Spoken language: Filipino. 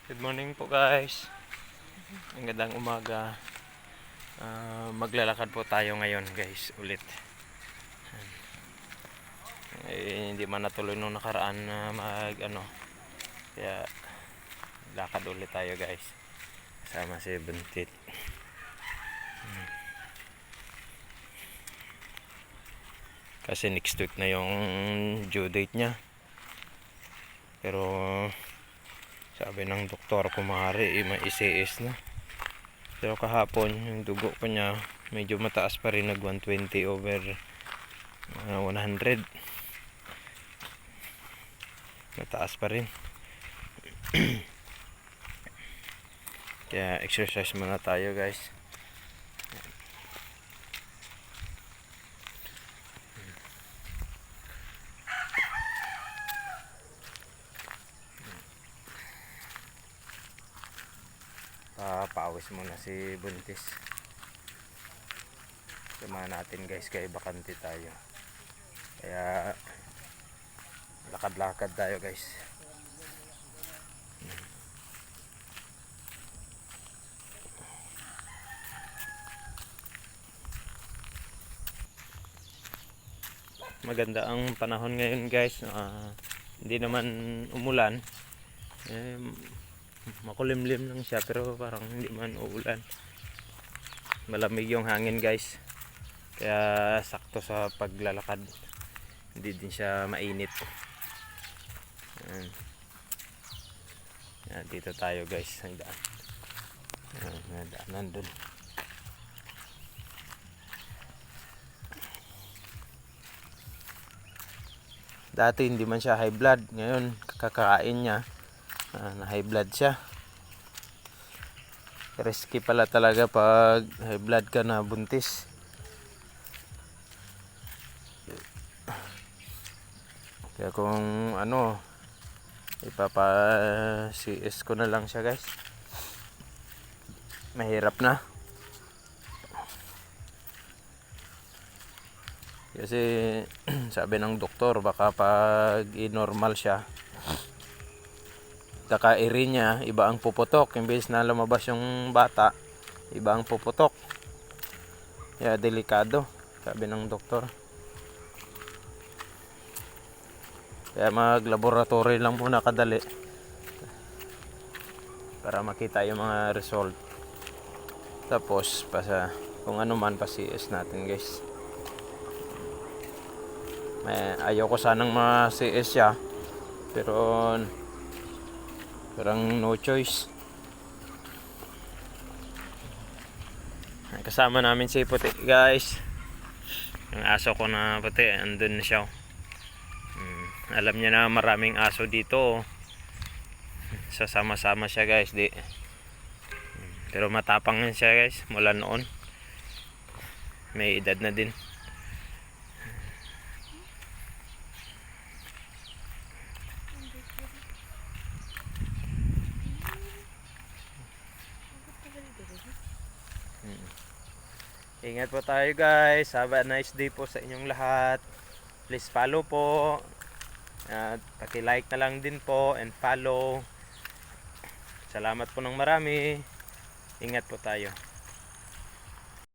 Good morning po guys. Ang gandang umaga. Maglalakad po tayo ngayon guys ulit. Hindi man natuloy nung nakaraan na kaya lakad ulit tayo guys. Kasama si Buntit. Kasi next week na yung due date niya. Pero sabi ng doktor kung maaari may ICS na. Pero kahapon yung dugo pa niya medyo mataas pa rin, nag 120 over 100. Mataas pa rin. Kaya exercise muna tayo guys. Pawis muna si Buntis. Samahan natin guys, kaya bakante tayo. Kaya lakad-lakad tayo guys. Maganda ang panahon ngayon guys. Hindi naman umulan. Makulimlim lang siya pero parang hindi man uulan. Malamig yung hangin guys. Kaya sakto sa paglalakad. Hindi din siya mainit. Dito tayo guys. Ang daan. Daanan dun. Dati hindi man siya high blood. Ngayon kakakain niya. Na high blood siya. Risky pala talaga pag high blood ka na buntis. Kaya kung ipapa-CS ko na lang siya guys. Mahirap na. Kasi sabi ng doktor baka pag i-normal siya, kakairi niya, iba ang puputok. Imbes na lumabas yung bata, iba ang puputok. Kaya delikado, sabi ng doktor. Kaya mag-laboratory lang muna kadali para makita yung mga result. Tapos kung ano man pa-CS natin guys. Ayoko sanang ma-CS siya, pero parang no choice. Kasama namin si Puti guys. Yung aso ko na puti, andun na siya. Alam niya na maraming aso dito. Sasama-sama siya guys. Pero matapang siya guys mula noon. May edad na din. Ingat po tayo guys. Have a nice day po sa inyong lahat. Please follow po. At paki-like na lang din po and follow. Salamat po ng marami. Ingat po tayo.